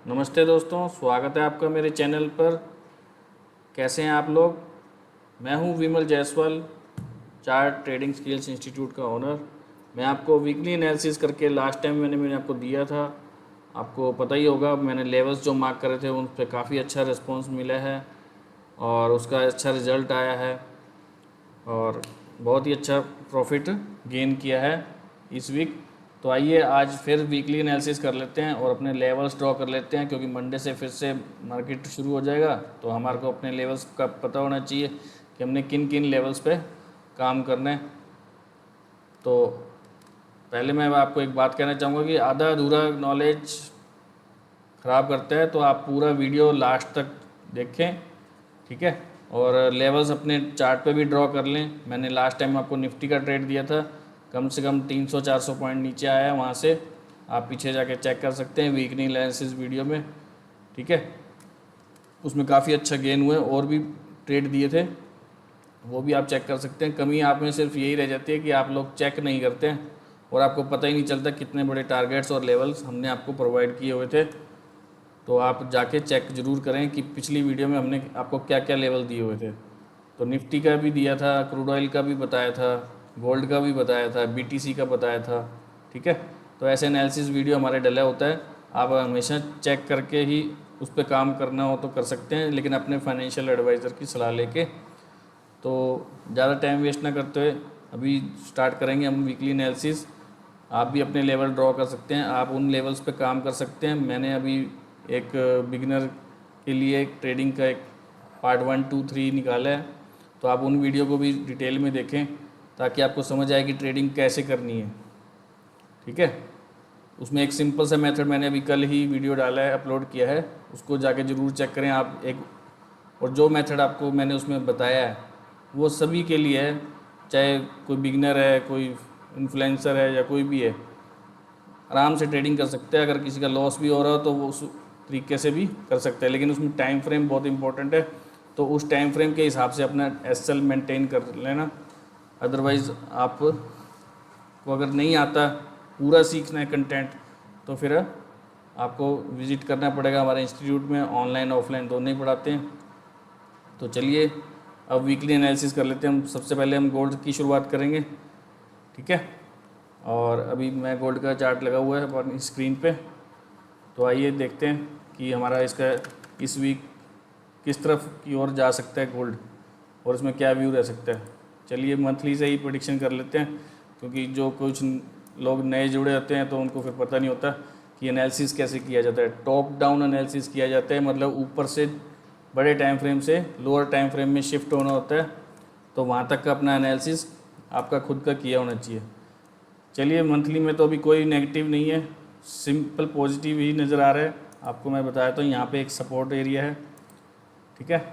नमस्ते दोस्तों, स्वागत है आपका मेरे चैनल पर। कैसे हैं आप लोग? मैं हूं Vimal Jaiswal, chart trading skills institute का ओनर। मैं आपको वीकली एनालिसिस करके लास्ट टाइम मैंने आपको दिया था। आपको पता ही होगा, मैंने लेवल्स जो मार्क करे थे उन पर काफ़ी अच्छा रिस्पॉन्स मिला है और उसका अच्छा रिज़ल्ट आया है और बहुत ही अच्छा प्रॉफिट गेन किया है इस वीक। तो आइए आज फिर वीकली एनालिसिस कर लेते हैं और अपने लेवल्स ड्रॉ कर लेते हैं, क्योंकि मंडे से फिर से मार्केट शुरू हो जाएगा। तो हमारे को अपने लेवल्स का पता होना चाहिए कि हमने किन किन लेवल्स पे काम करना है। तो पहले मैं आपको एक बात कहना चाहूँगा कि आधा अधूरा नॉलेज ख़राब करता है, तो आप पूरा वीडियो लास्ट तक देखें, ठीक है। और लेवल्स अपने चार्ट पे भी ड्रॉ कर लें। मैंने लास्ट टाइम आपको निफ्टी का ट्रेड दिया था, कम से कम 300-400 पॉइंट नीचे आया, वहाँ से आप पीछे जाके चेक कर सकते हैं वीकली एनालिसिस वीडियो में, ठीक है। उसमें काफ़ी अच्छा गेन हुआ है, और भी ट्रेड दिए थे, वो भी आप चेक कर सकते हैं। कमी आप में सिर्फ यही रह जाती है कि आप लोग चेक नहीं करते हैं और आपको पता ही नहीं चलता कितने बड़े टारगेट्स और लेवल्स हमने आपको प्रोवाइड किए हुए थे। तो आप जाके चेक ज़रूर करें कि पिछली वीडियो में हमने आपको क्या क्या लेवल दिए हुए थे। तो निफ्टी का भी दिया था, क्रूड ऑयल का भी बताया था, गोल्ड का भी बताया था, बीटीसी का बताया था, ठीक है। तो ऐसे एनालिसिस वीडियो हमारे डला होता है। आप हमेशा चेक करके ही उस पर काम करना हो तो कर सकते हैं, लेकिन अपने फाइनेंशियल एडवाइज़र की सलाह लेके। तो ज़्यादा टाइम वेस्ट ना करते हुए अभी स्टार्ट करेंगे हम वीकली एनालिसिस। आप भी अपने लेवल ड्रॉ कर सकते हैं, आप उन लेवल्स पे काम कर सकते हैं। मैंने अभी एक बिगिनर के लिए एक ट्रेडिंग का एक पार्ट 1, 2, 3 निकाला है, तो आप उन वीडियो को भी डिटेल में देखें ताकि आपको समझ आए कि ट्रेडिंग कैसे करनी है, ठीक है। उसमें एक सिंपल सा मेथड मैंने अभी कल ही वीडियो डाला है, अपलोड किया है, उसको जाके ज़रूर चेक करें आप। एक और जो मेथड आपको मैंने उसमें बताया है वो सभी के लिए है, चाहे कोई बिगनर है, कोई इन्फ्लुएंसर है या कोई भी है, आराम से ट्रेडिंग कर सकते हैं। अगर किसी का लॉस भी हो रहा हो तो वो उस तरीके से भी कर सकते हैं, लेकिन उसमें टाइम फ्रेम बहुत इंपॉर्टेंट है। तो उस टाइम फ्रेम के हिसाब से अपना एसएल मेंटेन कर लेना। अदरवाइज़ आप को अगर नहीं आता पूरा सीखना है कंटेंट, तो फिर आपको विज़िट करना पड़ेगा हमारे इंस्टीट्यूट में। ऑनलाइन ऑफलाइन दोनों ही पढ़ाते हैं। तो चलिए अब वीकली एनालिसिस कर लेते हैं। हम सबसे पहले हम गोल्ड की शुरुआत करेंगे, ठीक है। और अभी मैं गोल्ड का चार्ट लगा हुआ है अपनी स्क्रीन पे। तो आइए देखते हैं कि हमारा इसका इस वीक किस तरफ की ओर जा सकता है गोल्ड, और इसमें क्या व्यू रह सकता है। चलिए मंथली से ही प्रेडिक्शन कर लेते हैं, क्योंकि जो कुछ लोग नए जुड़े होते हैं तो उनको फिर पता नहीं होता कि एनालिसिस कैसे किया जाता है। टॉप डाउन एनालिसिस किया जाता है, मतलब ऊपर से बड़े टाइम फ्रेम से लोअर टाइम फ्रेम में शिफ्ट होना होता है। तो वहाँ तक का अपना एनालिसिस आपका खुद का किया होना चाहिए। चलिए मंथली में तो अभी कोई नेगेटिव नहीं है, सिंपल पॉजिटिव ही नज़र आ रहा है। आपको मैं बताया तो यहाँ पे एक सपोर्ट एरिया है, ठीक है।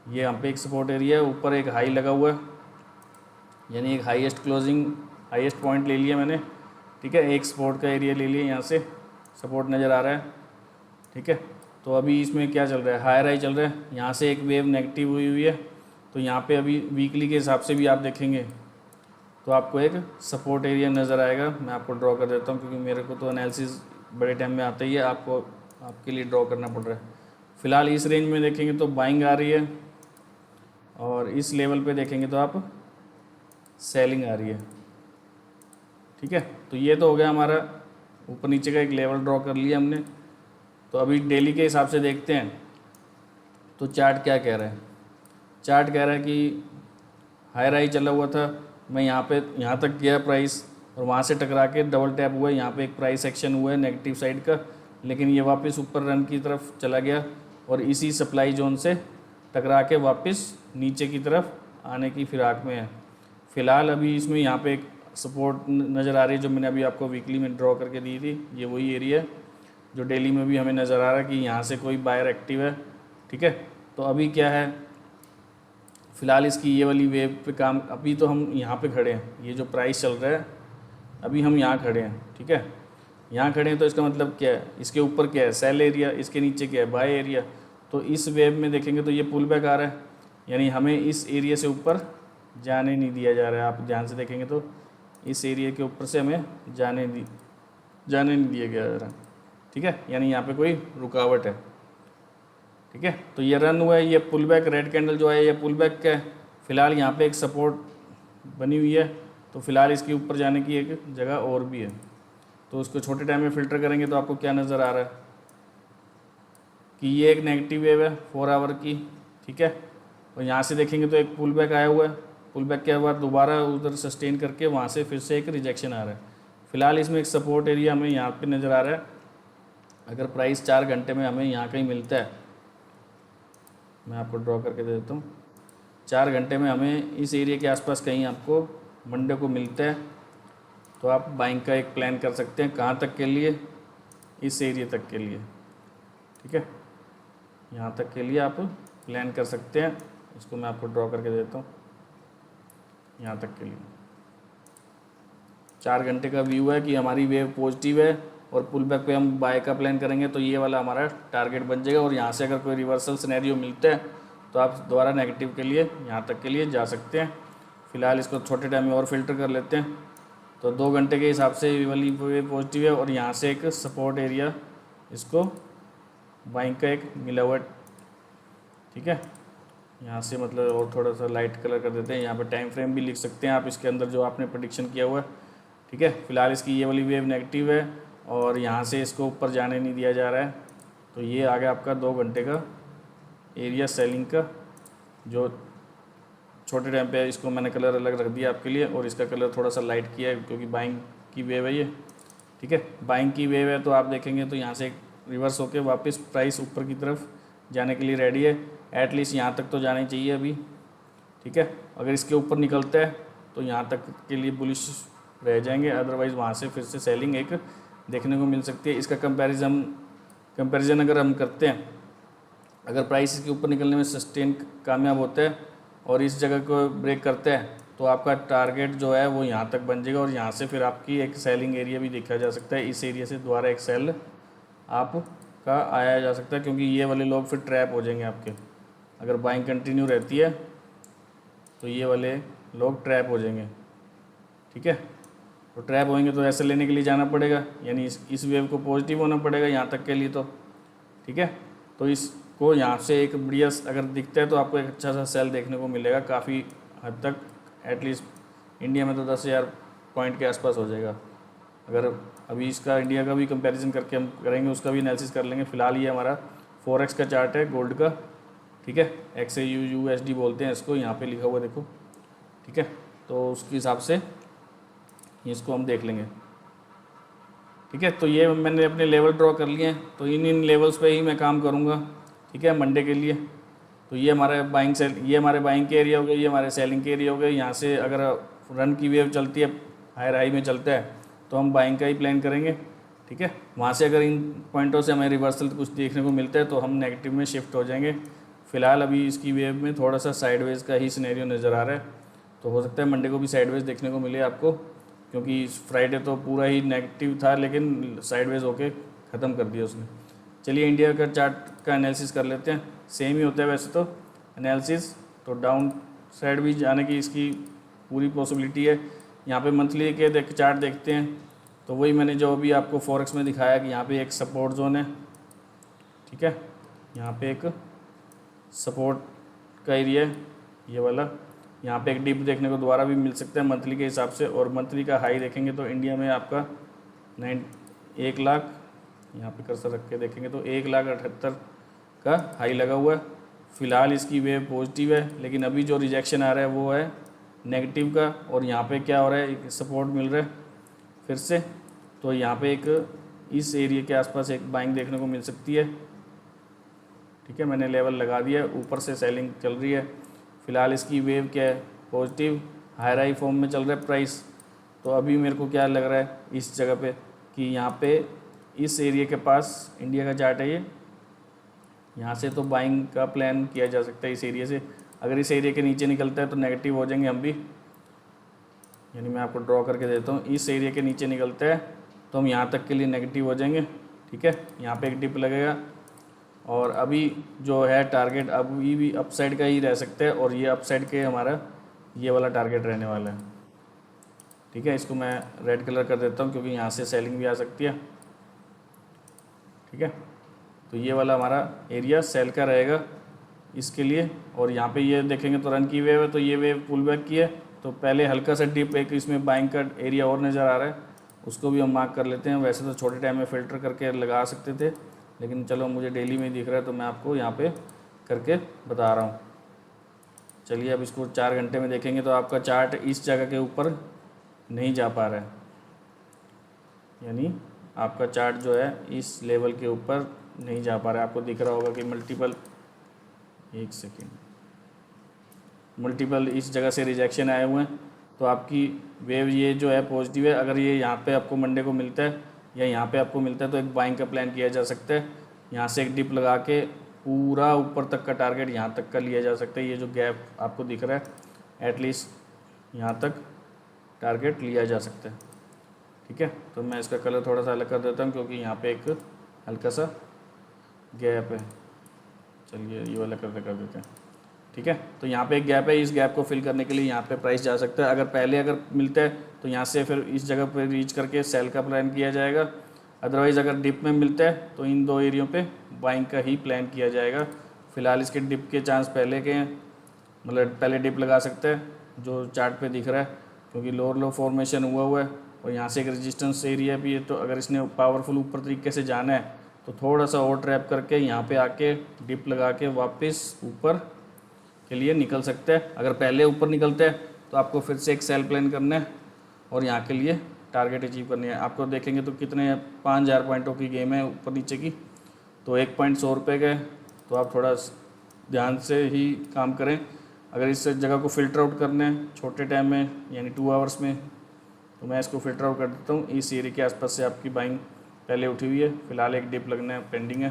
ये यहाँ पे एक सपोर्ट एरिया है, ऊपर एक हाई लगा हुआ है, यानी एक हाईएस्ट क्लोजिंग हाईएस्ट पॉइंट ले लिया मैंने, ठीक है। एक सपोर्ट का एरिया ले लिया, यहाँ से सपोर्ट नज़र आ रहा है, ठीक है। तो अभी इसमें क्या चल रहा है, हायर हाई चल रहा है। यहाँ से एक वेव नेगेटिव हुई हुई है, तो यहाँ पे अभी वीकली के हिसाब से भी आप देखेंगे तो आपको एक सपोर्ट एरिया नज़र आएगा। मैं आपको ड्रॉ कर देता हूँ, क्योंकि मेरे को तो एनालिसिस बड़े टाइम में आता ही है, आपको आपके लिए ड्रॉ करना पड़ रहा है। फ़िलहाल इस रेंज में देखेंगे तो बाइंग आ रही है, और इस लेवल पे देखेंगे तो आप सेलिंग आ रही है, ठीक है। तो ये तो हो गया हमारा ऊपर नीचे का एक लेवल ड्रॉ कर लिया हमने। तो अभी डेली के हिसाब से देखते हैं तो चार्ट क्या कह रहा है। चार्ट कह रहा है कि हायर हाई चला हुआ था, मैं यहाँ तक गया प्राइस, और वहाँ से टकरा के डबल टैप हुआ है। यहाँ पे एक प्राइस एक्शन हुआ है नेगेटिव साइड का, लेकिन ये वापस ऊपर रन की तरफ चला गया और इसी सप्लाई जोन से टकरा के वापस नीचे की तरफ आने की फिराक में है। फ़िलहाल अभी इसमें यहाँ पे एक सपोर्ट नज़र आ रही है, जो मैंने अभी आपको वीकली में ड्रॉ करके दी थी। ये वही एरिया है जो डेली में भी हमें नज़र आ रहा है कि यहाँ से कोई बायर एक्टिव है, ठीक है। तो अभी क्या है, फ़िलहाल इसकी ये वाली वेव पे काम, अभी तो हम यहाँ पे खड़े हैं, ये जो प्राइस चल रहा है अभी हम यहाँ खड़े हैं, ठीक है। यहाँ खड़े हैं तो इसका मतलब क्या है, इसके ऊपर क्या है, सेल एरिया, इसके नीचे क्या है, बाय एरिया। तो इस वेव में देखेंगे तो ये पुल बैक आ रहा है, यानी हमें इस एरिया से ऊपर जाने नहीं दिया जा रहा है। आप ध्यान से देखेंगे तो इस एरिया के ऊपर से हमें जाने नहीं दिया जा रहा है। ठीक है, यानी यहाँ पे कोई रुकावट है। ठीक है, तो ये रन हुआ है, ये पुल बैक रेड कैंडल जो है ये पुल बैक का है। फिलहाल यहाँ पे एक सपोर्ट बनी हुई है, तो फिलहाल इसके ऊपर जाने की एक जगह और भी है। तो उसको छोटे टाइम में फ़िल्टर करेंगे तो आपको क्या नज़र आ रहा है कि ये एक नेगेटिव वेव है 4 आवर की। ठीक है, और यहाँ से देखेंगे तो एक पुल बैक आया हुआ है, पुल बैक के बाद दोबारा उधर सस्टेन करके वहाँ से फिर से एक रिजेक्शन आ रहा है। फिलहाल इसमें एक सपोर्ट एरिया हमें यहाँ पे नज़र आ रहा है। अगर प्राइस 4 घंटे में हमें यहाँ कहीं मिलता है, मैं आपको ड्रॉ करके दे देता हूँ, 4 घंटे में हमें इस एरिया के आसपास कहीं आपको मंडे को मिलता है तो आप बाइंग का एक प्लान कर सकते हैं। कहाँ तक के लिए? इस एरिया तक के लिए। ठीक है, यहाँ तक के लिए आप प्लान कर सकते हैं। इसको मैं आपको ड्रॉ करके देता हूँ, यहाँ तक के लिए 4 घंटे का व्यू है कि हमारी वेव पॉजिटिव है और पुल बैक पे हम बाय का प्लान करेंगे तो ये वाला हमारा टारगेट बन जाएगा। और यहाँ से अगर कोई रिवर्सल सिनेरियो मिलता है तो आप दोबारा नेगेटिव के लिए यहाँ तक के लिए जा सकते हैं। फिलहाल इसको छोटे टाइम में और फिल्टर कर लेते हैं। तो 2 घंटे के हिसाब से ये वाली वेव पॉजिटिव है और यहाँ से एक सपोर्ट एरिया इसको बाइंग का एक मिला हुआ। ठीक है, यहाँ से मतलब और थोड़ा सा लाइट कलर कर देते हैं। यहाँ पे टाइम फ्रेम भी लिख सकते हैं आप इसके अंदर जो आपने प्रेडिक्शन किया हुआ है। ठीक है, फिलहाल इसकी ये वाली वेव नेगेटिव है और यहाँ से इसको ऊपर जाने नहीं दिया जा रहा है। तो ये आ गया आपका 2 घंटे का एरिया सेलिंग का, जो छोटे टाइम पे इसको मैंने कलर अलग रख दिया आपके लिए और इसका कलर थोड़ा सा लाइट किया है क्योंकि बाइंग की वेव है ये। ठीक है, बाइंग की वेव है तो आप देखेंगे तो यहाँ से रिवर्स होकर वापस प्राइस ऊपर की तरफ जाने के लिए रेडी है। एटलीस्ट यहाँ तक तो जाना ही चाहिए अभी। ठीक है, अगर इसके ऊपर निकलता है तो यहाँ तक के लिए बुलिश रह जाएंगे, अदरवाइज़ वहाँ से फिर से सेलिंग एक देखने को मिल सकती है। इसका कंपैरिजन अगर हम करते हैं, अगर प्राइस इसके ऊपर निकलने में सस्टेन कामयाब होता है और इस जगह को ब्रेक करता है तो आपका टारगेट जो है वो यहाँ तक बन जाएगा और यहाँ से फिर आपकी एक सेलिंग एरिया भी देखा जा सकता है। इस एरिया से दोबारा एक सेल आपका आया जा सकता है क्योंकि ये वाले लोग फिर ट्रैप हो जाएंगे आपके। अगर बाइंग कंटिन्यू रहती है तो ये वाले लोग ट्रैप हो जाएंगे। ठीक है, तो ट्रैप होंगे तो ऐसे लेने के लिए जाना पड़ेगा, यानी इस वेव को पॉजिटिव होना पड़ेगा यहाँ तक के लिए तो। ठीक है, तो इसको यहाँ से एक बढ़िया अगर दिखता है तो आपको एक अच्छा सा सेल देखने को मिलेगा काफ़ी हद तक। एटलीस्ट इंडिया में तो 10,000 पॉइंट के आसपास हो जाएगा। अगर अभी इसका इंडिया का भी कंपैरिजन करके हम करेंगे, उसका भी एनालिसिस कर लेंगे। फ़िलहाल ये हमारा फॉरेक्स का चार्ट है गोल्ड का। ठीक है, XAUUSD बोलते हैं इसको, यहाँ पे लिखा हुआ देखो। ठीक है, तो उसके हिसाब से इसको हम देख लेंगे। ठीक है, तो ये मैंने अपने लेवल ड्रॉ कर लिए हैं, तो इन लेवल्स पे ही मैं काम करूँगा। ठीक है, मंडे के लिए। तो ये हमारे बाइंग के एरिया हो गए, ये हमारे सेलिंग के एरिया हो गए। यहाँ से अगर रन की वेव चलती है, हायर हाई में चलता है तो हम बाइंग का ही प्लान करेंगे। ठीक है, वहाँ से अगर इन पॉइंटों से हमें रिवर्सल कुछ देखने को मिलता है तो हम नेगेटिव में शिफ्ट हो जाएंगे। फ़िलहाल अभी इसकी वेव में थोड़ा सा साइडवेज का ही सिनेरियो नज़र आ रहा है, तो हो सकता है मंडे को भी साइडवेज देखने को मिले आपको, क्योंकि फ्राइडे तो पूरा ही नेगेटिव था लेकिन साइडवेज होके ख़त्म कर दिया उसने। चलिए इंडिया का चार्ट का एनालिसिस कर लेते हैं। सेम ही होता है वैसे तो एनालिसिस, तो डाउन साइड भी जाने की इसकी पूरी पॉसिबिलिटी है। यहाँ पे मंथली के चार्ट देखते हैं तो वही मैंने जो अभी आपको फॉरेक्स में दिखाया कि यहाँ पे एक सपोर्ट जोन है। ठीक है, यहाँ पे एक सपोर्ट का एरिया है ये वाला। यहाँ पे एक डिप देखने को दोबारा भी मिल सकता है मंथली के हिसाब से, और मंथली का हाई देखेंगे तो इंडिया में आपका 1 लाख, यहाँ पे कर्सर रख के देखेंगे तो 1,78,000 का हाई लगा हुआ है। फ़िलहाल इसकी वेव पॉजिटिव है लेकिन अभी जो रिजेक्शन आ रहा है वो है नेगेटिव का, और यहाँ पे क्या हो रहा है, एक सपोर्ट मिल रहा है फिर से। तो यहाँ पे एक इस एरिया के आसपास एक बाइंग देखने को मिल सकती है। ठीक है, मैंने लेवल लगा दिया, ऊपर से सेलिंग चल रही है। फ़िलहाल इसकी वेव क्या है, पॉजिटिव हाई हाई फॉर्म में चल रहा है प्राइस। तो अभी मेरे को क्या लग रहा है इस जगह पे कि यहाँ पे इस एरिया के पास, इंडिया का चार्ट है ये, यहाँ से तो बाइंग का प्लान किया जा सकता है इस एरिया से। अगर इस एरिया के नीचे निकलता है तो नेगेटिव हो जाएंगे हम भी, यानी मैं आपको ड्रॉ करके देता हूँ। इस एरिया के नीचे निकलता है तो हम यहाँ तक के लिए नेगेटिव हो जाएंगे। ठीक है, यहाँ पे एक डिप लगेगा और अभी जो है टारगेट अभी भी अपसाइड का ही रह सकता है, और ये अपसाइड के हमारा ये वाला टारगेट रहने वाला है। ठीक है, इसको मैं रेड कलर कर देता हूँ क्योंकि यहाँ से सेलिंग भी आ सकती है। ठीक है। तो ये वाला हमारा एरिया सेल का रहेगा इसके लिए। और यहाँ पे ये देखेंगे तो रन की वेव है, तो ये वेव पुल बैक की है। तो पहले हल्का सा डिप एक इसमें बाइंग का एरिया और नज़र आ रहा है, उसको भी हम मार्क कर लेते हैं। वैसे तो छोटे टाइम में फ़िल्टर करके लगा सकते थे, लेकिन चलो मुझे डेली में दिख रहा है तो मैं आपको यहाँ पे करके बता रहा हूँ। चलिए अब इसको 4 घंटे में देखेंगे तो आपका चार्ट इस जगह के ऊपर नहीं जा पा रहा है, यानी आपका चार्ट जो है इस लेवल के ऊपर नहीं जा पा रहा है। आपको दिख रहा होगा कि मल्टीपल, एक सेकेंड, मल्टीपल इस जगह से रिजेक्शन आए हुए हैं। तो आपकी वेव ये जो है पॉजिटिव है। अगर ये यहाँ पे आपको मंडे को मिलता है या यहाँ पे आपको मिलता है तो एक बाइंग का प्लान किया जा सकता है। यहाँ से एक डिप लगा के पूरा ऊपर तक का टारगेट यहाँ तक का लिया जा सकता है। ये जो गैप आपको दिख रहा है एटलीस्ट यहाँ तक टारगेट लिया जा सकता है। ठीक है, तो मैं इसका कलर थोड़ा सा अलग कर देता हूँ क्योंकि यहाँ पे एक हल्का सा गैप है। चलिए ये वाला कर देते हैं। ठीक है, तो यहाँ पे एक गैप है, इस गैप को फिल करने के लिए यहाँ पे प्राइस जा सकता है। अगर मिलता है तो यहाँ से फिर इस जगह पर रीच करके सेल का प्लान किया जाएगा। अदरवाइज़ अगर डिप में मिलता है तो इन दो एरियो पे बाइंग का ही प्लान किया जाएगा। फ़िलहाल इसके डिप के चांस पहले के हैं, मतलब पहले डिप लगा सकते हैं जो चार्ट पे दिख रहा है, क्योंकि लोअर लो फॉर्मेशन हुआ है और यहाँ से एक रेजिस्टेंस एरिया भी है। तो अगर इसने पावरफुल ऊपर तरीके से जाना है तो थोड़ा सा और ट्रैप करके यहाँ पे आके डिप लगा के वापस ऊपर के लिए निकल सकते हैं। अगर पहले ऊपर निकलते हैं तो आपको फिर से एक सेल प्लान करना है और यहाँ के लिए टारगेट अचीव करनी है। आपको देखेंगे तो कितने 5000 पॉइंटों की गेम है ऊपर नीचे की, तो 1 पॉइंट 100 रुपये का है। तो आप थोड़ा ध्यान से ही काम करें। अगर इस जगह को फ़िल्टर आउट करना है छोटे टाइम में यानी 2 आवर्स में, तो मैं इसको फ़िल्टर आउट कर देता हूँ। इस एरिया के आसपास से आपकी बाइंग पहले उठी हुई है, फ़िलहाल एक डिप लगना है पेंडिंग है,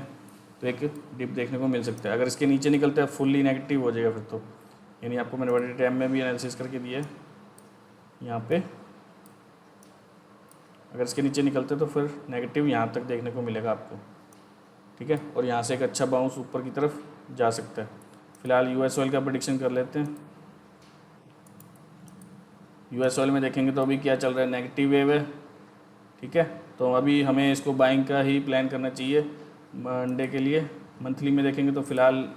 तो एक डिप देखने को मिल सकता है। अगर इसके नीचे निकलता है फुल्ली नेगेटिव हो जाएगा फिर तो, यानी आपको मैंने बड़े टाइम में भी एनालिसिस करके दिया है यहाँ पे। अगर इसके नीचे निकलते तो फिर नेगेटिव यहाँ तक देखने को मिलेगा आपको। ठीक है, और यहाँ से एक अच्छा बाउंस ऊपर की तरफ जा सकता है। फ़िलहाल यूएस ऑयल का प्रेडिक्शन कर लेते हैं। यूएस ऑयल में देखेंगे तो अभी क्या चल रहा है, नेगेटिव वेव है। ठीक है, तो अभी हमें इसको बाइंग का ही प्लान करना चाहिए मंडे के लिए। मंथली में देखेंगे तो फ़िलहाल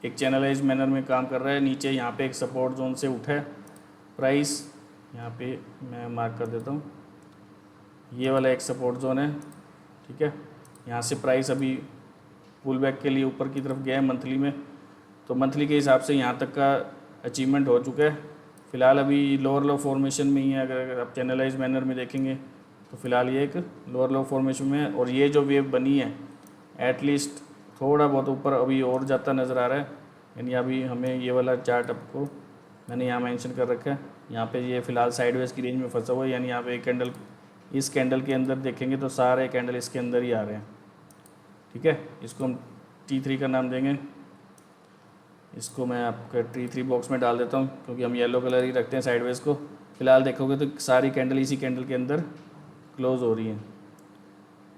एक चैनलाइज मैनर में काम कर रहा है। नीचे यहाँ पे एक सपोर्ट जोन से उठा है प्राइस, यहाँ पे मैं मार्क कर देता हूँ, ये वाला एक सपोर्ट जोन है। ठीक है, यहाँ से प्राइस अभी पुल बैक के लिए ऊपर की तरफ गया है मंथली में, तो मंथली के हिसाब से यहाँ तक का अचीवमेंट हो चुका है। फ़िलहाल अभी लोअर लो फॉर्मेशन में ही है। अगर आप चैनलाइज मैनर में देखेंगे तो फ़िलहाल ये एक लोअर लो फॉर्मेशन में है। और ये जो वेव बनी है एटलीस्ट थोड़ा बहुत ऊपर अभी और जाता नज़र आ रहा है, यानी अभी हमें ये वाला चार्ट आपको मैंने यहाँ मेंशन कर रखा है। यहाँ पे ये फ़िलहाल साइडवेज की रेंज में फंसा हुआ है, यानी यहाँ पे एक कैंडल, इस कैंडल के अंदर देखेंगे तो सारे कैंडल इसके अंदर ही आ रहे हैं। ठीक है, इसको हम T3 का नाम देंगे। इसको मैं आपका T3 बॉक्स में डाल देता हूँ क्योंकि हम येलो कलर ही रखते हैं साइडवेज को। फ़िलहाल देखोगे तो सारी कैंडल इसी कैंडल के अंदर क्लोज़ हो रही हैं।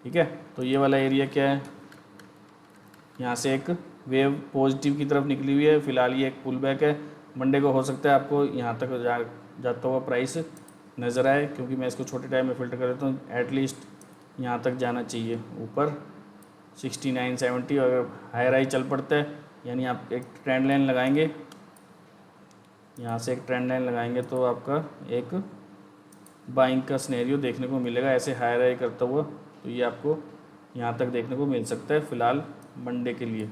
ठीक है, तो ये वाला एरिया क्या है, यहाँ से एक वेव पॉजिटिव की तरफ निकली हुई है। फ़िलहाल ये एक पुल बैक है। मंडे को हो सकता है आपको यहाँ तक जाता हुआ प्राइस नज़र आए, क्योंकि मैं इसको छोटे टाइम में फ़िल्टर कर देता हूँ। एटलीस्ट यहाँ तक जाना चाहिए ऊपर 69-70। अगर हायर हाई चल पड़ता है, यानी आप एक ट्रेंड लाइन लगाएंगे, यहाँ से एक ट्रेंड लाइन लगाएंगे तो आपका एक बाइंग का सिनेरियो देखने को मिलेगा ऐसे हायर हाई करता हुआ। तो ये आपको यहाँ तक देखने को मिल सकता है फ़िलहाल मंडे के लिए।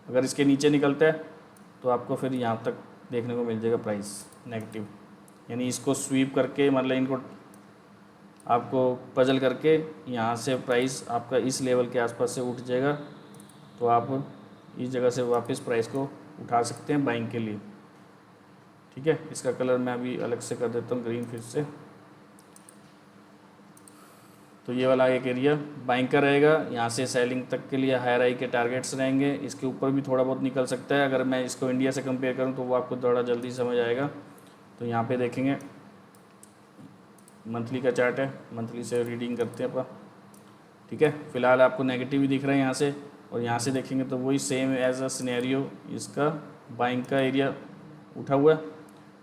अगर इसके नीचे निकलता है तो आपको फिर यहाँ तक देखने को मिल जाएगा प्राइस नेगेटिव, यानी इसको स्वीप करके, मतलब इनको आपको पजल करके यहाँ से प्राइस आपका इस लेवल के आसपास से उठ जाएगा, तो आप इस जगह से वापस प्राइस को उठा सकते हैं बाइंग के लिए। ठीक है, इसका कलर मैं अभी अलग से कर देता हूँ ग्रीन फिर से। तो ये वाला एक एरिया बाइंग का रहेगा, यहाँ से सेलिंग तक के लिए हायर हाई के टारगेट्स रहेंगे। इसके ऊपर भी थोड़ा बहुत निकल सकता है। अगर मैं इसको इंडिया से कंपेयर करूँ तो वो आपको थोड़ा जल्दी समझ आएगा। तो यहाँ पे देखेंगे मंथली का चार्ट है, मंथली से रीडिंग करते हैं अपन। ठीक है, फ़िलहाल आपको नेगेटिव ही दिख रहा है यहाँ से, और यहाँ से देखेंगे तो वही सेम एज अ सिनेरियो इसका बाइंग का एरिया उठा हुआ है।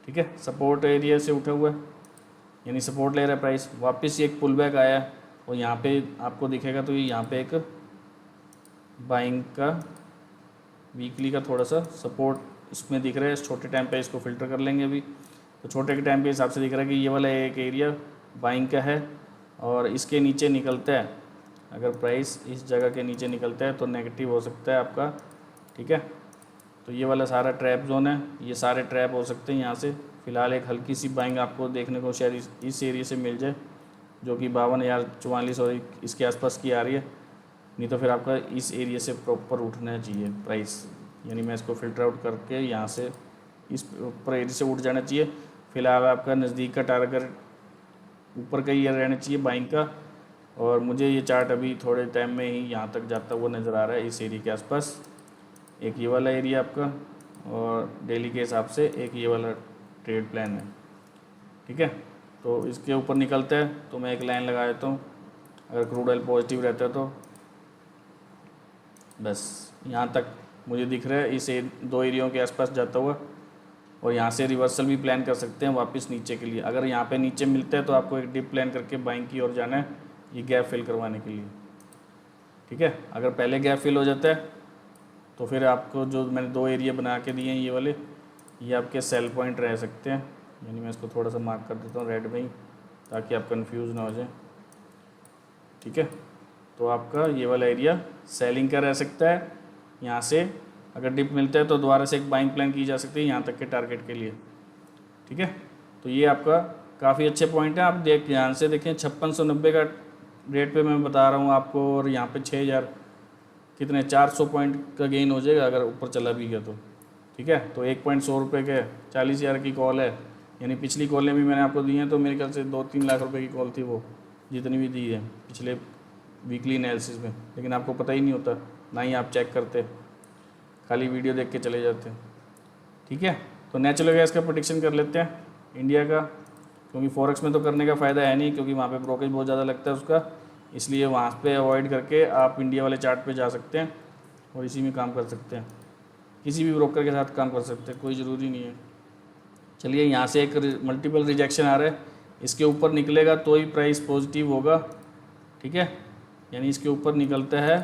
ठीक है, सपोर्ट एरिया से उठा हुआ है, यानी सपोर्ट ले रहा है प्राइस। वापस ये एक पुल बैक आया है और यहाँ पे आपको दिखेगा तो ये यहाँ पे एक बाइंग का वीकली का थोड़ा सा सपोर्ट इसमें दिख रहा है। इस छोटे टाइम पे इसको फ़िल्टर कर लेंगे अभी। तो छोटे के टाइम पे हिसाब से दिख रहा है कि ये वाला एक एरिया बाइंग का है और इसके नीचे निकलता है, अगर प्राइस इस जगह के नीचे निकलता है तो नेगेटिव हो सकता है आपका। ठीक है, तो ये वाला सारा ट्रैप जोन है, ये सारे ट्रैप हो सकते हैं यहाँ से। फ़िलहाल एक हल्की सी बाइंग आपको देखने को शायद इस एरिया से मिल जाए, जो कि 52,044 और इसके आसपास की आ रही है। नहीं तो फिर आपका इस एरिया से प्रॉपर उठना चाहिए प्राइस, यानी मैं इसको फ़िल्टर आउट करके यहाँ से इस ऊपर एरिया से उठ जाना चाहिए। फ़िलहाल आपका नज़दीक का टारगेट ऊपर का ही रहना चाहिए बाइंग का, और मुझे ये चार्ट अभी थोड़े टाइम में ही यहाँ तक जाता हुआ नज़र आ रहा है। इस एरिया के आसपास एक ये वाला एरिया आपका, और डेली के हिसाब से एक ये वाला ट्रेड प्लान है। ठीक है, तो इसके ऊपर निकलता है तो मैं एक लाइन लगा देता हूँ। अगर क्रूड ऑयल पॉजिटिव रहता है तो बस यहाँ तक मुझे दिख रहा है, इस दो एरियो के आसपास जाता हुआ, और यहाँ से रिवर्सल भी प्लान कर सकते हैं वापस नीचे के लिए। अगर यहाँ पे नीचे मिलता है तो आपको एक डिप प्लान करके बाइंग की ओर जाना है, ये गैप फिल करवाने के लिए। ठीक है, अगर पहले गैप फिल हो जाता है तो फिर आपको जो मैंने दो एरिया बना के दिए हैं ये वाले, ये आपके सेल पॉइंट रह सकते हैं। यानी मैं इसको थोड़ा सा मार्क कर देता हूँ रेड में ही, ताकि आप कंफ्यूज ना हो जाए। ठीक है, तो आपका ये वाला एरिया सेलिंग का रह सकता है। यहाँ से अगर डिप मिलता है तो दोबारा से एक बाइंग प्लान की जा सकती है यहाँ तक के टारगेट के लिए। ठीक है, तो ये आपका काफ़ी अच्छे पॉइंट है। आप ध्यान से देखें, 5690 का रेट पे मैं बता रहा हूँ आपको, और यहाँ पे 6000 कितने 400 पॉइंट का गेन हो जाएगा अगर ऊपर चला भी गया तो। ठीक है, तो 1.100 रुपये के 40,000 की कॉल है, यानी पिछली कॉलें भी मैंने आपको दी हैं तो मेरे ख्याल से 2-3 लाख रुपए की कॉल थी वो, जितनी भी दी है पिछले वीकली एनालिसिस में। लेकिन आपको पता ही नहीं होता, ना ही आप चेक करते, खाली वीडियो देख के चले जाते हैं। ठीक है, तो नेचुरल गैस का प्रोडिक्शन कर लेते हैं इंडिया का, क्योंकि फॉरेक्स में तो करने का फ़ायदा है नहीं, क्योंकि वहाँ पे ब्रोकेज बहुत ज़्यादा लगता है उसका। इसलिए वहाँ पे अवॉइड करके आप इंडिया वाले चार्ट पे जा सकते हैं और इसी में काम कर सकते हैं। किसी भी ब्रोकर के साथ काम कर सकते हैं, कोई ज़रूरी नहीं है। चलिए, यहाँ से एक मल्टीपल रिजेक्शन आ रहा है, इसके ऊपर निकलेगा तो ही प्राइस पॉजिटिव होगा। ठीक है, यानी इसके ऊपर निकलता है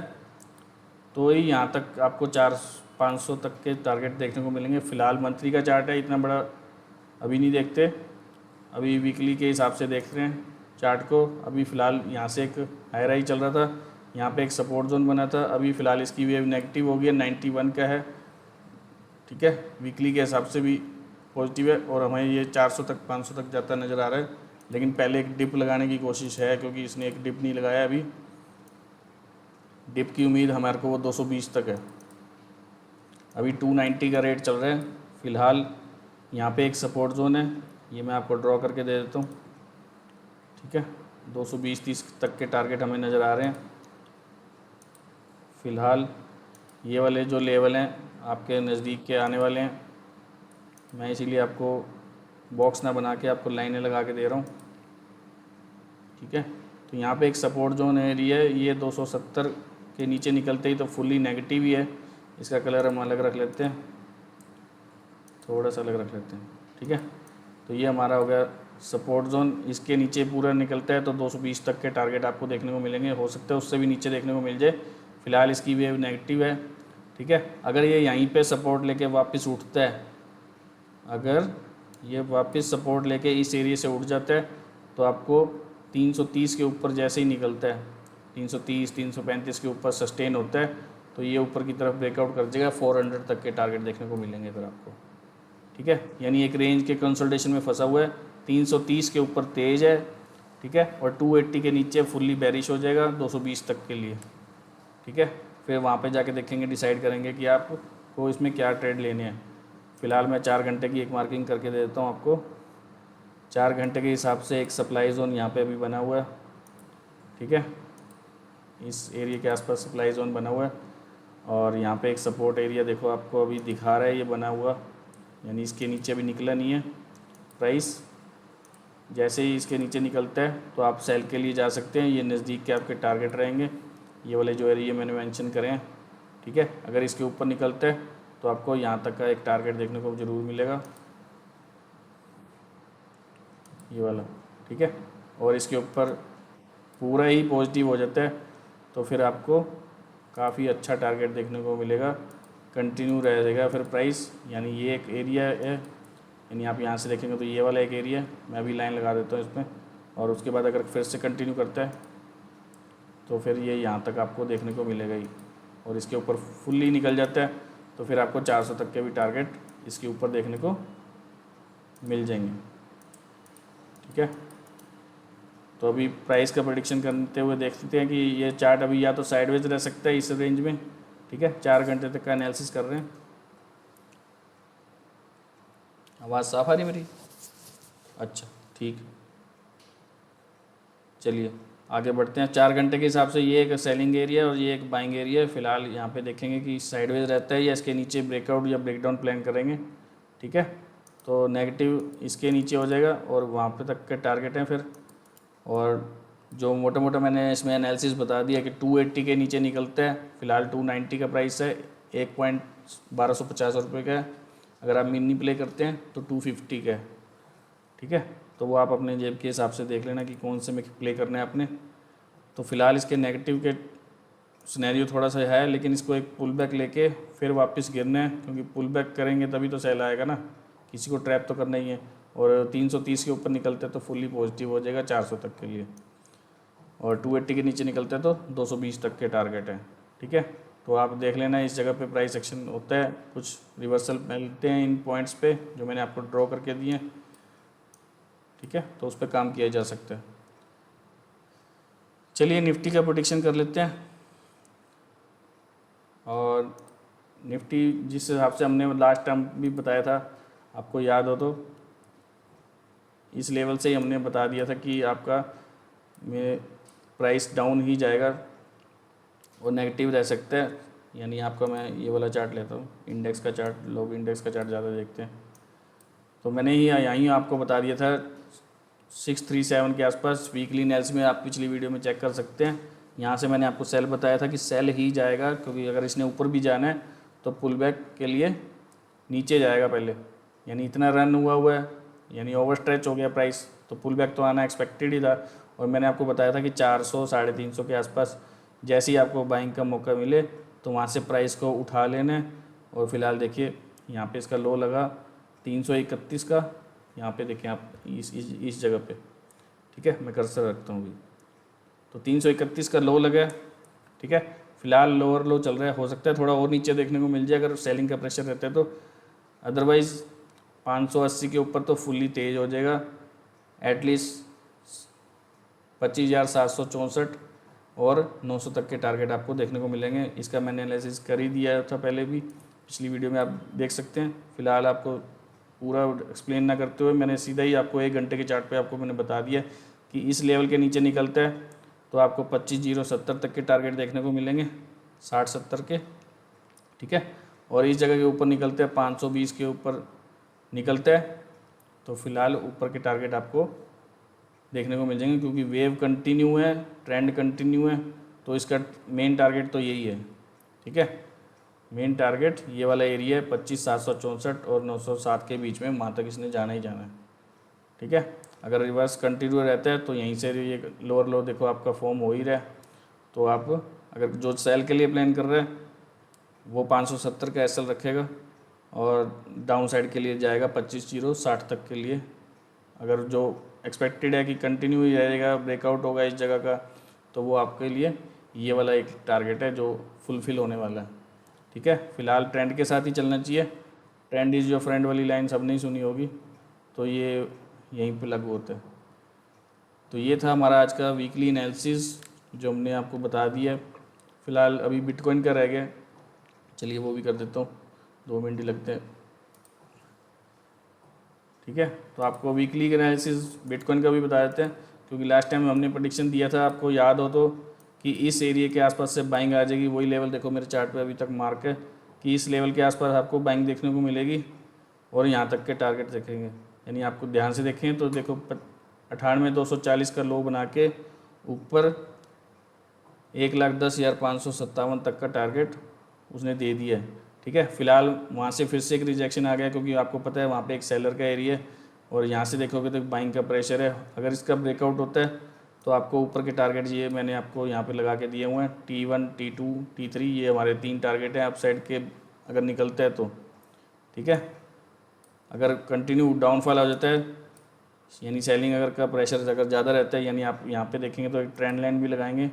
तो ही यहाँ तक आपको 400-500 तक के टारगेट देखने को मिलेंगे। फ़िलहाल मंथली का चार्ट है, इतना बड़ा अभी नहीं देखते, अभी वीकली के हिसाब से देख रहे हैं चार्ट को। अभी फ़िलहाल यहाँ से एक हाई राई चल रहा था, यहाँ पे एक सपोर्ट जोन बना था, अभी फ़िलहाल इसकी वेव नेगेटिव हो गई है, 91 का है। ठीक है, वीकली के हिसाब से भी पॉजिटिव है, और हमें ये 400 तक 500 तक जाता नज़र आ रहा है। लेकिन पहले एक डिप लगाने की कोशिश है, क्योंकि इसने एक डिप नहीं लगाया अभी। डिप की उम्मीद हमारे को वो 220 तक है। अभी 290 का रेट चल रहा है फ़िलहाल। यहाँ पे एक सपोर्ट जोन है, ये मैं आपको ड्रॉ करके दे देता हूँ। ठीक है, 220-30 तक के टारगेट हमें नज़र आ रहे हैं फ़िलहाल। ये वाले जो लेवल हैं आपके नज़दीक के आने वाले हैं, मैं इसीलिए आपको बॉक्स ना बना के आपको लाइनें लगा के दे रहा हूँ। ठीक है, तो यहाँ पे एक सपोर्ट जोन एरिया है, ये 270 के नीचे निकलते ही तो फुल्ली नेगेटिव ही है। इसका कलर हम अलग रख लेते हैं, थोड़ा सा अलग रख लेते हैं। ठीक है, तो ये हमारा हो गया सपोर्ट जोन। इसके नीचे पूरा निकलता है तो 220 तक के टारगेट आपको देखने को मिलेंगे, हो सकता है उससे भी नीचे देखने को मिल जाए। फ़िलहाल इसकी वेव नेगेटिव है। ठीक है, अगर ये यहीं पे सपोर्ट लेके वापस उठता है, अगर ये वापस सपोर्ट लेके इस एरिया से उठ जाता है तो आपको 330 के ऊपर जैसे ही निकलता है, 330 335 के ऊपर सस्टेन होता है तो ये ऊपर की तरफ ब्रेकआउट कर जाएगा, 400 तक के टारगेट देखने को मिलेंगे फिर आपको। ठीक है, यानी एक रेंज के कंसोलिडेशन में फंसा हुआ है, 330 के ऊपर तेज है। ठीक है, और 280 के नीचे फुल्ली बेरिश हो जाएगा 220 तक के लिए। ठीक है, फिर वहाँ पे जाके देखेंगे, डिसाइड करेंगे कि आपको इसमें क्या ट्रेड लेने हैं। फ़िलहाल मैं 4 घंटे की एक मार्किंग करके दे देता हूँ आपको। 4 घंटे के हिसाब से एक सप्लाई जोन यहाँ पे अभी बना हुआ है। ठीक है, इस एरिया के आसपास सप्लाई जोन बना हुआ है, और यहाँ पे एक सपोर्ट एरिया देखो आपको अभी दिखा रहा है ये बना हुआ, यानी इसके नीचे अभी निकला नहीं है प्राइस। जैसे ही इसके नीचे निकलता है तो आप सेल के लिए जा सकते हैं, ये नज़दीक के आपके टारगेट रहेंगे, ये वाले जो एरिया मैंने मेंशन करे हैं। ठीक है, अगर इसके ऊपर निकलता है तो आपको यहाँ तक का एक टारगेट देखने को ज़रूर मिलेगा, ये वाला। ठीक है, और इसके ऊपर पूरा ही पॉजिटिव हो जाता है तो फिर आपको काफ़ी अच्छा टारगेट देखने को मिलेगा, कंटिन्यू रहेगा फिर प्राइस। यानी ये एक एरिया है, यानी आप यहाँ से देखेंगे तो ये वाला एक एरिया है। मैं अभी लाइन लगा देता हूँ इसमें, और उसके बाद अगर फिर से कंटिन्यू करता है तो फिर ये यहाँ तक आपको देखने को मिलेगा ही, और इसके ऊपर फुल्ली निकल जाता है तो फिर आपको 400 तक के भी टारगेट इसके ऊपर देखने को मिल जाएंगे। ठीक है, तो अभी प्राइस का प्रेडिक्शन करते हुए देखते हैं कि ये चार्ट अभी या तो साइडवेज रह सकता है इस रेंज में। ठीक है, 4 घंटे तक का एनालिसिस कर रहे हैं। आवाज़ साफ आ रही मेरी? अच्छा ठीक, चलिए आगे बढ़ते हैं। 4 घंटे के हिसाब से ये एक सेलिंग एरिया और ये एक बाइंग एरिया है। फिलहाल यहाँ पे देखेंगे कि साइडवेज रहता है या इसके नीचे ब्रेकआउट या ब्रेकडाउन प्लान करेंगे। ठीक है, तो नेगेटिव इसके नीचे हो जाएगा और वहाँ पे तक के टारगेट हैं फिर। और जो मोटा मोटा मैंने इसमें एनालिसिस बता दिया कि 280 के नीचे निकलता है। फिलहाल 290 का प्राइस है, 1.1250 रुपये का है। अगर आप मिनी प्ले करते हैं तो 250 का है। ठीक है, तो वो आप अपने जेब के हिसाब से देख लेना कि कौन से में प्ले करना है आपने। तो फिलहाल इसके नेगेटिव के सिनेरियो थोड़ा सा है, लेकिन इसको एक पुल बैक लेके फिर वापस गिरना है, क्योंकि पुल बैक करेंगे तभी तो सेल आएगा ना, किसी को ट्रैप तो करना ही है। और 330 के ऊपर निकलते तो फुल्ली पॉजिटिव हो जाएगा 400 तक के लिए, और 280 के नीचे निकलते तो 220 तक के टारगेट हैं। ठीक है, तो आप देख लेना इस जगह पे प्राइस एक्शन होता है, कुछ रिवर्सल मिलते हैं इन पॉइंट्स पे जो मैंने आपको ड्रॉ करके दिए हैं। ठीक है, तो उस पर काम किया जा सकता है। चलिए निफ्टी का प्रेडिक्शन कर लेते हैं। और निफ्टी जिस हिसाब से हमने लास्ट टाइम भी बताया था, आपको याद हो तो इस लेवल से ही हमने बता दिया था कि आपका में प्राइस डाउन ही जाएगा और नेगेटिव रह सकता है। यानी आपका मैं ये वाला चार्ट लेता हूँ, इंडेक्स का चार्ट। लोग इंडेक्स का चार्ट ज़्यादा देखते हैं, तो मैंने ही यहीं आपको बता दिया था 637 के आसपास वीकली एनालिसिस में। आप पिछली वीडियो में चेक कर सकते हैं। यहाँ से मैंने आपको सेल बताया था कि सेल ही जाएगा, क्योंकि अगर इसने ऊपर भी जाना है तो पुल बैक के लिए नीचे जाएगा पहले। यानी इतना रन हुआ है, यानी ओवर स्ट्रेच हो गया प्राइस, तो पुल बैक तो आना एक्सपेक्टेड ही था। और मैंने आपको बताया था कि 400 350 के आसपास जैसे ही आपको बाइंग का मौका मिले तो वहाँ से प्राइस को उठा लेना है। और फिलहाल देखिए यहाँ पे इसका लो लगा 331 का, यहाँ पे देखें आप इस जगह पे। ठीक है, मैं कर्सर रखता हूँ अभी, तो 331 का लो लगा है। ठीक है, फिलहाल लोअर लो चल रहा है, हो सकता है थोड़ा और नीचे देखने को मिल जाए अगर सेलिंग का प्रेशर रहता है तो। अदरवाइज़ 580 के ऊपर तो फुल्ली तेज हो जाएगा, एटलीस्ट 25,764 और 900 तक के टारगेट आपको देखने को मिलेंगे। इसका मैंने एनालिसिस कर ही दिया था पहले भी, पिछली वीडियो में आप देख सकते हैं। फिलहाल आपको पूरा एक्सप्लेन ना करते हुए मैंने सीधा ही आपको 1 घंटे के चार्ट पे आपको मैंने बता दिया कि इस लेवल के नीचे निकलता है तो आपको 25,070 तक के टारगेट देखने को मिलेंगे, 60-70 के। ठीक है, और इस जगह के ऊपर निकलते हैं 520 के ऊपर निकलता है तो फिलहाल ऊपर के टारगेट आपको देखने को मिल जाएंगे, क्योंकि वेव कंटिन्यू है, ट्रेंड कंटिन्यू है, तो इसका मेन टारगेट तो यही है। ठीक है, मेन टारगेट ये वाला एरिया है 25,764 और 907 के बीच में, वहाँ तक इसने जाना ही जाना है। ठीक है, अगर रिवर्स कंटिन्यू रहता है तो यहीं से ये लोअर लो देखो आपका फॉर्म हो ही रहा है। तो आप अगर जो सेल के लिए प्लान कर रहे हैं वो 570 का एसएल रखेगा और डाउन साइड के लिए जाएगा 25,060 तक के लिए। अगर जो एक्सपेक्टेड है कि कंटिन्यू ही रहेगा, ब्रेकआउट होगा इस जगह का, तो वो आपके लिए ये वाला एक टारगेट है जो फुलफिल होने वाला है। ठीक है, फिलहाल ट्रेंड के साथ ही चलना चाहिए। ट्रेंड इज़ योर फ्रेंड वाली लाइन सबने ही सुनी होगी, तो ये यहीं पे लागू होता है। तो ये था हमारा आज का वीकली एनालिसिस जो हमने आपको बता दिया। फ़िलहाल अभी बिटकॉइन का रह गया, चलिए वो भी कर देता हूँ, 2 मिनट ही लगते हैं। ठीक है, तो आपको वीकली का एनालिसिस बिटकॉइन का भी बता देते हैं, क्योंकि लास्ट टाइम हमने प्रेडिक्शन दिया था, आपको याद हो तो, कि इस एरिया के आसपास से बाइंग आ जाएगी। वही लेवल देखो मेरे चार्ट पे अभी तक मार्क है कि इस लेवल के आसपास आपको बाइंग देखने को मिलेगी और यहाँ तक के टारगेट देखेंगे। यानी आपको ध्यान से देखें तो देखो 98,240 का लो बना के ऊपर 1,10,557 तक का टारगेट उसने दे दिया है। ठीक है, फिलहाल वहाँ से फिर से एक रिजेक्शन आ गया, क्योंकि आपको पता है वहाँ पे एक सेलर का एरिया है और यहाँ से देखोगे तो बाइंग का प्रेशर है। अगर इसका ब्रेकआउट होता है तो आपको ऊपर के टारगेट ये मैंने आपको यहाँ पे लगा के दिए हुए हैं, T1, T2, T3, ये हमारे 3 टारगेट हैं अप साइड के अगर निकलते हैं तो। ठीक है, अगर कंटिन्यू डाउनफॉल हो जाता है यानी सेलिंग अगर का प्रेशर अगर ज़्यादा रहता है, यानी आप यहाँ पे देखेंगे तो एक ट्रेंड लाइन भी लगाएंगे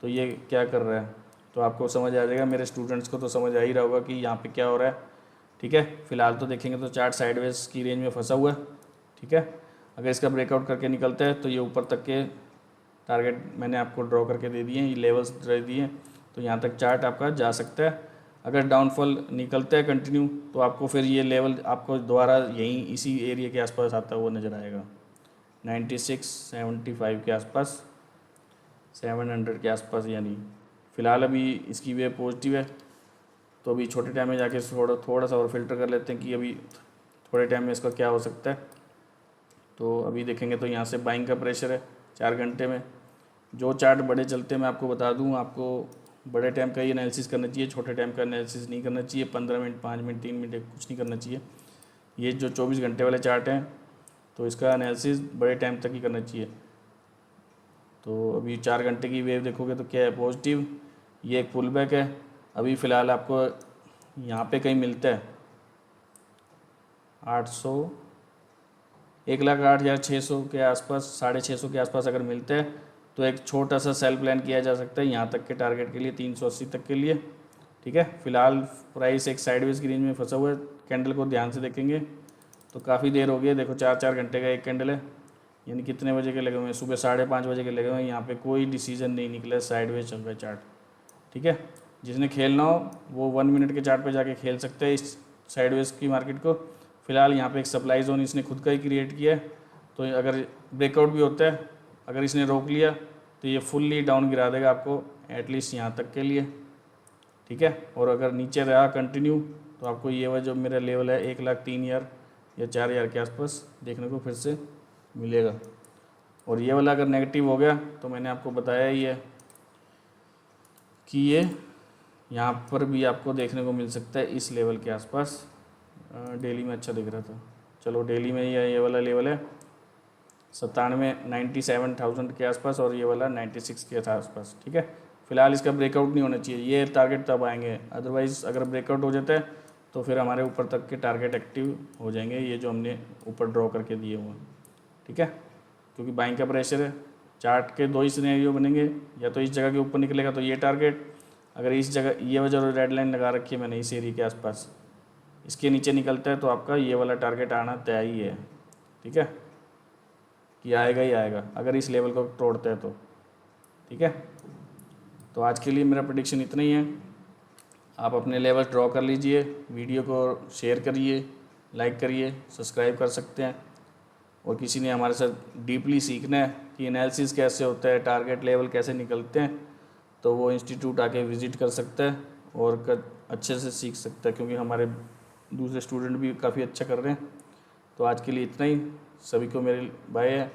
तो ये क्या कर रहा है, तो आपको समझ आ जाएगा। मेरे स्टूडेंट्स को तो समझ आ ही रहा होगा कि यहाँ पे क्या हो रहा है। ठीक है, फिलहाल तो देखेंगे तो चार्ट साइडवेज की रेंज में फंसा हुआ है। ठीक है, अगर इसका ब्रेकआउट करके निकलता है तो ये ऊपर तक के टारगेट मैंने आपको ड्रॉ करके दे दिए हैं, ये लेवल्स दे दिए हैं, तो यहाँ तक चार्ट आपका जा सकता है। अगर डाउनफॉल निकलता है कंटिन्यू तो आपको फिर ये लेवल आपको दोबारा यहीं इसी एरिया के आसपास आता हुआ नज़र आएगा, 9675 के आसपास, 700 के आसपास। यानी फ़िलहाल अभी इसकी वे पॉजिटिव है, तो अभी छोटे टाइम में जाके थोड़ा सा और फिल्टर कर लेते हैं कि अभी थोड़े टाइम में इसका क्या हो सकता है। तो अभी देखेंगे तो यहाँ से बाइंग का प्रेशर है 4 घंटे में। जो चार्ट बड़े चलते हैं मैं आपको बता दूँ, आपको बड़े टाइम का ही एनालिसिस करना चाहिए, छोटे टाइम का एनालिसिस नहीं करना चाहिए। 15 मिनट, 5 मिनट, 3 मिनट कुछ नहीं करना चाहिए। ये जो 24 घंटे वाले चार्ट हैं तो इसका एनालिसिस बड़े टाइम तक ही करना चाहिए। तो अभी 4 घंटे की वेव देखोगे तो क्या है, पॉजिटिव, ये एक पुल बैक है। अभी फ़िलहाल आपको यहाँ पे कहीं मिलता है 800, 1,08,600 के आसपास, 650 के आसपास अगर मिलता है तो एक छोटा सा सेल प्लान किया जा सकता है यहाँ तक के टारगेट के लिए, 380 तक के लिए। ठीक है, फिलहाल प्राइस एक साइडवेज की रेंज में फंसा हुआ है। कैंडल को ध्यान से देखेंगे तो काफ़ी देर हो गई है, देखो 4-4 घंटे का एक कैंडल है, यानी कितने बजे के लगे हुए हैं, सुबह 5:30 बजे के लगे हुए हैं। यहाँ पे कोई डिसीजन नहीं निकला, साइडवेज चल रहा है चार्ट। ठीक है, जिसने खेलना हो वो 1 मिनट के चार्ट पे जाके खेल सकते हैं इस साइडवेज की मार्केट को। फिलहाल यहाँ पे एक सप्लाई जोन इसने खुद का ही क्रिएट किया है, तो अगर ब्रेकआउट भी होता है, अगर इसने रोक लिया तो ये फुल्ली डाउन गिरा देगा आपको एटलीस्ट यहाँ तक के लिए। ठीक है, और अगर नीचे रहा कंटिन्यू तो आपको ये वह जो मेरा लेवल है 1,03,000 या 4,000 के आसपास देखने को फिर से मिलेगा। और ये वाला अगर नेगेटिव हो गया तो मैंने आपको बताया ही है कि ये यहाँ पर भी आपको देखने को मिल सकता है इस लेवल के आसपास। डेली में अच्छा दिख रहा था, चलो डेली में ये वाला लेवल है 97,97,000 के आसपास, और ये वाला 96 के आसपास। ठीक है, फिलहाल इसका ब्रेकआउट नहीं होना चाहिए, ये टारगेट तब आएंगे। अदरवाइज़ अगर ब्रेकआउट हो जाता है तो फिर हमारे ऊपर तक के टारगेट एक्टिव हो जाएंगे, ये जो हमने ऊपर ड्रॉ करके दिए हुए हैं। ठीक है, क्योंकि बाइंग का प्रेशर है। चार्ट के 2 ही सिनेरियो बनेंगे, या तो इस जगह के ऊपर निकलेगा तो ये टारगेट, अगर इस जगह ये वजह रेड लाइन लगा रखी है मैंने इस एरिया के आसपास, इसके नीचे निकलता है तो आपका ये वाला टारगेट आना तय ही है। ठीक है, कि आएगा ही आएगा अगर इस लेवल को तोड़ता है तो। ठीक है, तो आज के लिए मेरा प्रेडिक्शन इतना ही है। आप अपने लेवल ड्रॉ कर लीजिए, वीडियो को शेयर करिए, लाइक करिए, सब्सक्राइब कर सकते हैं। और किसी ने हमारे साथ डीपली सीखना है कि एनालिसिस कैसे होता है, टारगेट लेवल कैसे निकलते हैं, तो वो इंस्टीट्यूट आके विज़िट कर सकता है और अच्छे से सीख सकता है, क्योंकि हमारे दूसरे स्टूडेंट भी काफ़ी अच्छा कर रहे हैं। तो आज के लिए इतना ही, सभी को मेरे बाय है।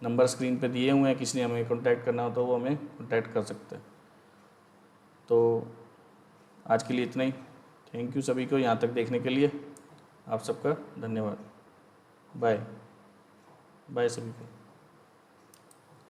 नंबर स्क्रीन पे दिए हुए हैं, किसी ने हमें कांटेक्ट करना हो तो वो हमें कांटेक्ट कर सकते हैं। तो आज के लिए इतना ही, थैंक यू सभी को यहाँ तक देखने के लिए, आप सबका धन्यवाद। बाय बाय सभी को।